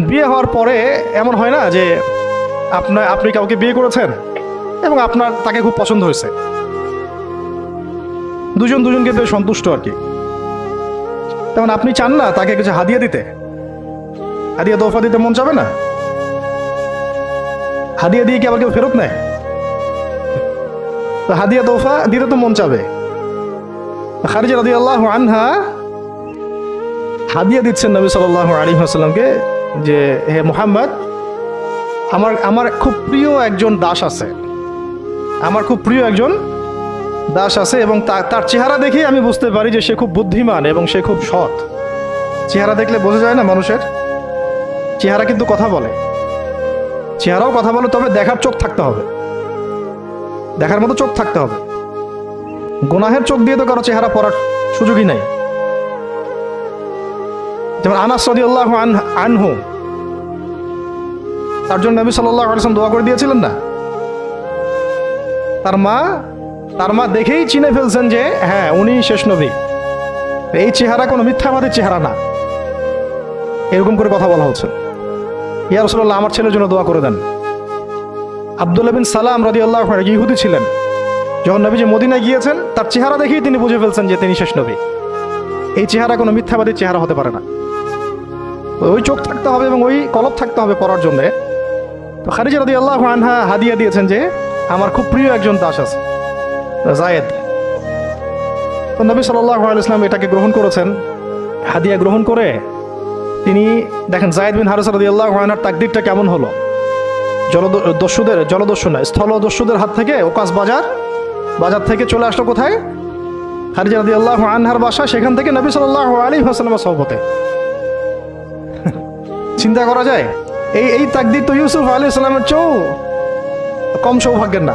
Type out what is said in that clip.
বিয়ে হওয়ার পরে এমন হয় না যে আপনি কাউকে বিয়ে করেছেন এবং আপনার তাকে খুব পছন্দ হয়েছে, দুজন দুজনকে পেয়ে সন্তুষ্ট আর কি। তেমন আপনি চান না তাকে কিছু হাদিয়া দিতে, হাদিয়া তোহফা দিতে মন চাবে না? হাদিয়া দিয়ে কি আবার কেউ ফেরত নেয়? তো হাদিয়া তোহফা দিতে তো মন চাবে। খাদিজা রাদিয়াল্লাহু আনহা হাদিয়া দিচ্ছেন নবী সাল্লাল্লাহু আলাইহি ওয়াসাল্লামকে যে, হে মুহাম্মদ, আমার খুব প্রিয় একজন দাস আছে, আমার খুব প্রিয় একজন দাস আছে এবং তার চেহারা দেখেই আমি বুঝতে পারি যে সে খুব বুদ্ধিমান এবং সে খুব সৎ। চেহারা দেখলে বোঝা যায় না মানুষের? চেহারা কিন্তু কথা বলে, চেহারাও কথা বলে, তবে দেখার চোখ থাকতে হবে, দেখার মতো চোখ থাকতে হবে। গুনাহের চোখ দিয়ে তো কারো চেহারা পড়ার সুযোগই নাই। যেমন আনাস রাদিয়াল্লাহু আনহু, তার জন্য নবী সাল্লাল্লাহু আলাইহি ওয়াসাল্লাম দোয়া করে দিয়েছিলেন না? তার মা দেখেই চিনে ফেলছেন যে হ্যাঁ, উনি শেষ নবী। এই চেহারা কোনো মিথ্যাবাদীর চেহারা না। এরকম করে কথা বলা হচ্ছে, ইয়া রাসূলুল্লাহ, আমার ছেলের জন্য দোয়া করে দেন। আব্দুল্লাহ বিন সালাম রাদিয়াল্লাহু আনহু ইহুদি ছিলেন। যখন নবীজি মদিনায় গিয়েছেন, তার চেহারা দেখেই তিনি বুঝে ফেলছেন যে তিনি শেষ নবী। এই চেহারা কোনো মিথ্যাবাদীর চেহারা হতে পারে না। ওই চোখ থাকতে হবে এবং ওই কলব থাকতে হবে পড়ার জন্যে। তো খাদিজা রাদিয়াল্লাহু আনহা হাদিয়া দিয়েছেন যে আমার খুব প্রিয় একজন দাস আছে, যায়েদ। তো নবী সাল্লাল্লাহু আলাইহি ওয়াসাল্লাম এটাকে গ্রহণ করেছেন। হাদিয়া গ্রহণ করে তিনি দেখেন যায়েদ বিন হারিসা রাদিয়াল্লাহু আনহুর তাকদীরটা কেমন হলো। জলদস্যু না, স্থলদস্যুদের হাত থেকে ওকাস বাজার থেকে চলে আসলো কোথায়? খাদিজা রাদিয়াল্লাহু আনহার বাসা, সেখান থেকে নবী সাল্লাল্লাহু আলাইহি ওয়াসাল্লামের সহবতে। চিন্তা করা যায়? এই তাকদীর তো ইউসুফ আলাইহিস সালামের চেয়েও কম সৌভাগ্যের না।